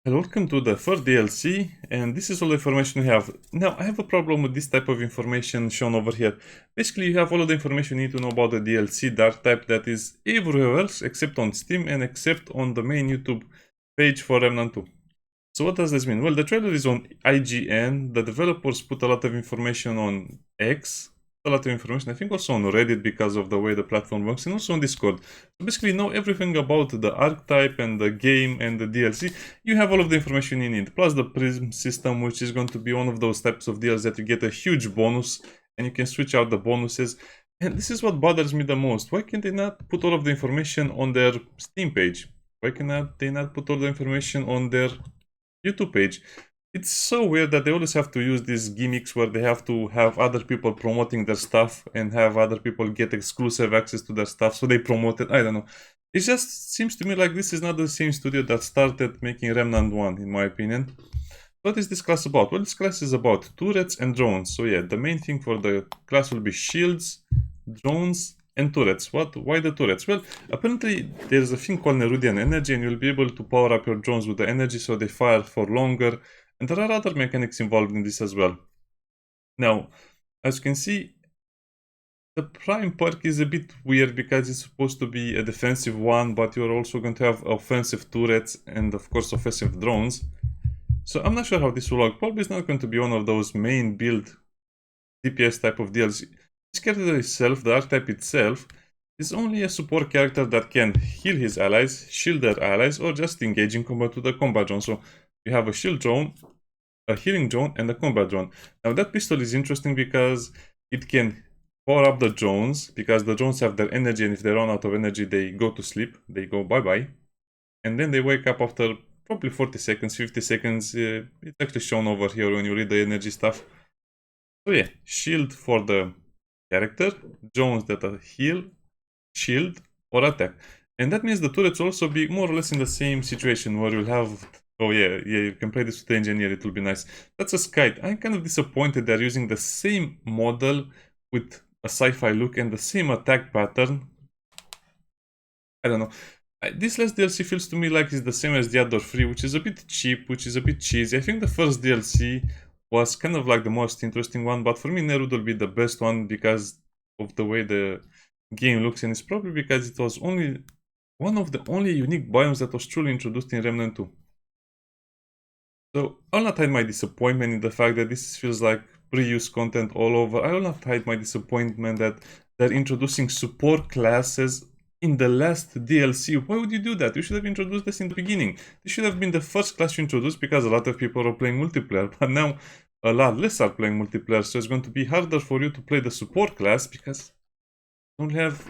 And welcome to the third DLC, and this is all the information we have. Now, I have a problem with this type of information shown over here. Basically, you have all of the information you need to know about the DLC, the archetype that is everywhere else except on Steam and except on the main YouTube page for Remnant 2. So what does this mean? Well, the trailer is on IGN, the developers put a lot of information on X, a lot of information, I think also on Reddit because of the way the platform works, and also on Discord. So basically know everything about the archetype and the game and the DLC. You have all of the information you need, plus the Prism system, which is going to be one of those types of deals that you get a huge bonus, and you can switch out the bonuses. And this is what bothers me the most. Why can they not put all of the information on their Steam page? Why cannot they not put all the information on their YouTube page? It's so weird that they always have to use these gimmicks where they have to have other people promoting their stuff and have other people get exclusive access to their stuff, so they promote it. I don't know. It just seems to me like this is not the same studio that started making Remnant 1, in my opinion. What is this class about? Well, this class is about turrets and drones. So yeah, the main thing for the class will be shields, drones, and turrets. Why the turrets? Well, apparently there's a thing called Neyreyan energy, and you'll be able to power up your drones with the energy so they fire for longer. And there are other mechanics involved in this as well. Now, as you can see, the prime perk is a bit weird because it's supposed to be a defensive one, but you're also going to have offensive turrets and of course offensive drones. So I'm not sure how this will work. Probably it's not going to be one of those main build DPS type of deals. This character itself, the archetype itself, is only a support character that can heal his allies, shield their allies, or just engage in combat with the combat drone. So you have a shield drone, a healing drone, and a combat drone. Now that pistol is interesting because it can power up the drones, because the drones have their energy, and if they run out of energy, they go to sleep, they go bye-bye. And then they wake up after probably 40 seconds, 50 seconds. It's actually shown over here when you read the energy stuff. So yeah, shield for the character, drones that are heal, shield, or attack. And that means the turrets will also be more or less in the same situation where you'll have... Oh yeah, you can play this with the engineer, it will be nice. That's a Skype. I'm kind of disappointed they're using the same model with a sci-fi look and the same attack pattern. I don't know. This last DLC feels to me like it's the same as the other three, which is a bit cheap, which is a bit cheesy. I think the first DLC was kind of like the most interesting one, but for me Neyreyan will be the best one because of the way the game looks, and it's probably because it was only one of the only unique biomes that was truly introduced in Remnant 2. So I'll not hide my disappointment in the fact that this feels like pre-used content all over. I will not hide my disappointment that they're introducing support classes in the last DLC. Why would you do that? You should have introduced this in the beginning. This should have been the first class you introduced because a lot of people are playing multiplayer, but now a lot less are playing multiplayer, so it's going to be harder for you to play the support class because you don't have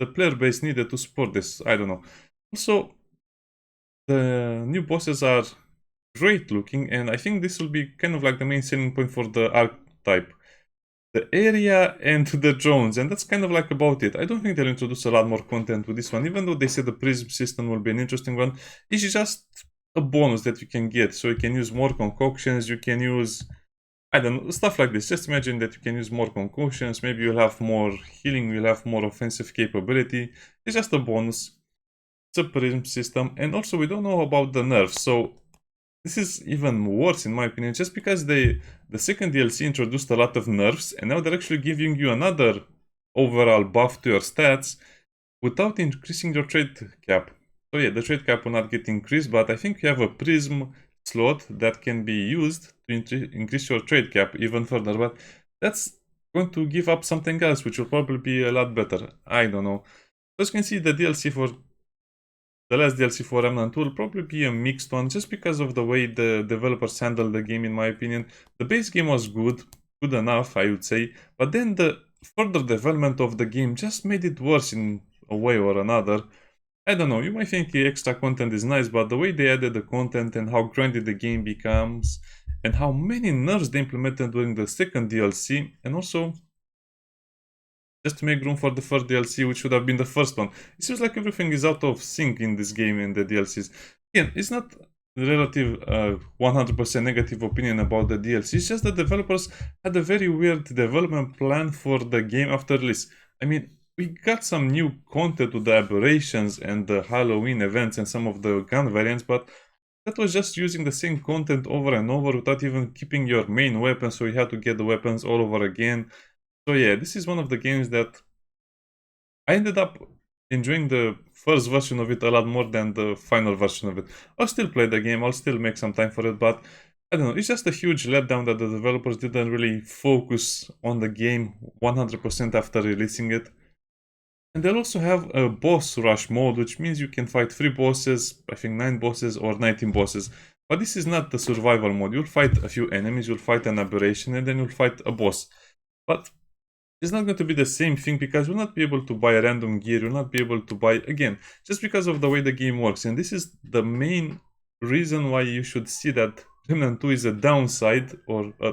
the player base needed to support this. I don't know. Also, the new bosses are great looking, and I think this will be kind of like the main selling point for the archetype. The area and the drones, and that's kind of like about it. I don't think they'll introduce a lot more content with this one, even though they said the Prism system will be an interesting one. It's just a bonus that you can get, so you can use more concoctions, you can use, I don't know, stuff like this. Just imagine that you can use more concoctions, maybe you'll have more healing, you'll have more offensive capability. It's just a bonus. It's a Prism system, and also we don't know about the nerfs, so this is even worse in my opinion, just because the second DLC introduced a lot of nerfs, and now they're actually giving you another overall buff to your stats without increasing your trade cap. So yeah, the trade cap will not get increased, but I think you have a Prism slot that can be used to increase your trade cap even further, but that's going to give up something else, which will probably be a lot better. I don't know. As you can see, the last DLC for Remnant 2 will probably be a mixed one, just because of the way the developers handled the game, in my opinion. The base game was good enough, I would say, but then the further development of the game just made it worse in a way or another. I don't know, you might think the extra content is nice, but the way they added the content and how grindy the game becomes, and how many nerfs they implemented during the second DLC, and also just to make room for the first DLC, which should have been the first one. It seems like everything is out of sync in this game and the DLCs. Again, it's not relative 100% negative opinion about the DLC, it's just the developers had a very weird development plan for the game after release. I mean, we got some new content with the aberrations and the Halloween events and some of the gun variants, but that was just using the same content over and over without even keeping your main weapon, so you had to get the weapons all over again. So yeah, this is one of the games that I ended up enjoying the first version of it a lot more than the final version of it. I'll still play the game, I'll still make some time for it, but I don't know, it's just a huge letdown that the developers didn't really focus on the game 100% after releasing it. And they'll also have a boss rush mode, which means you can fight 3 bosses, I think 9 bosses or 19 bosses. But this is not the survival mode. You'll fight a few enemies, you'll fight an aberration, and then you'll fight a boss. But it's not going to be the same thing because you'll not be able to buy random gear, you'll not be able to buy, again, just because of the way the game works. And this is the main reason why you should see that Remnant 2 is a downside or a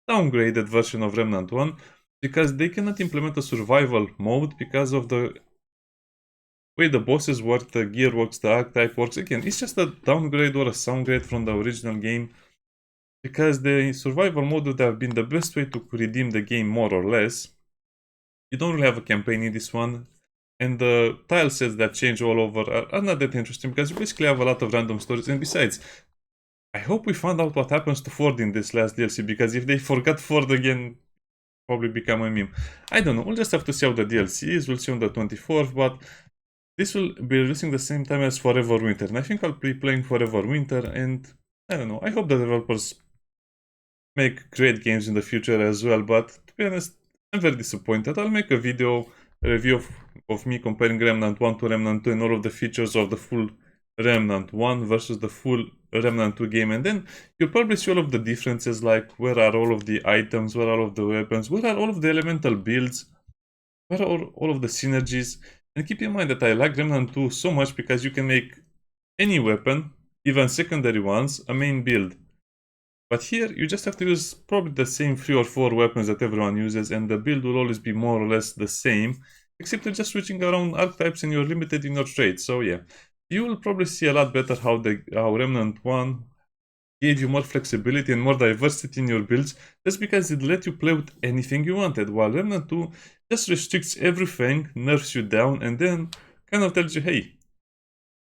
downgraded version of Remnant 1, because they cannot implement a survival mode because of the way the bosses work, the gear works, the archetype works. Again, it's just a downgrade or a downgrade from the original game, because the survival mode would have been the best way to redeem the game more or less. You don't really have a campaign in this one, and the tile sets that change all over are not that interesting because you basically have a lot of random stories. And besides, I hope we found out what happens to Ford in this last DLC, because if they forgot Ford again, probably become a meme. I don't know, we'll just have to see how the DLC is. We'll see on the 24th, but this will be releasing the same time as Forever Winter, and I think I'll be playing Forever Winter, and I don't know, I hope the developers make great games in the future as well, but to be honest, I'm very disappointed. I'll make a review of me comparing Remnant 1 to Remnant 2 and all of the features of the full Remnant 1 versus the full Remnant 2 game, and then you'll probably see all of the differences, like where are all of the items, where are all of the weapons, where are all of the elemental builds, where are all of the synergies. And keep in mind that I like Remnant 2 so much because you can make any weapon, even secondary ones, a main build. But here, you just have to use probably the same 3 or 4 weapons that everyone uses, and the build will always be more or less the same, except you're just switching around archetypes and you're limited in your trades. So yeah, you will probably see a lot better how Remnant 1 gave you more flexibility and more diversity in your builds, just because it let you play with anything you wanted, while Remnant 2 just restricts everything, nerfs you down, and then kind of tells you, hey,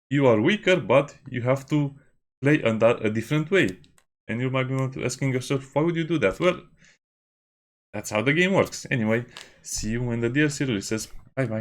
you are weaker, but you have to play a different way. And you might be asking yourself, why would you do that? Well, that's how the game works. Anyway, see you when the DLC releases. Bye bye.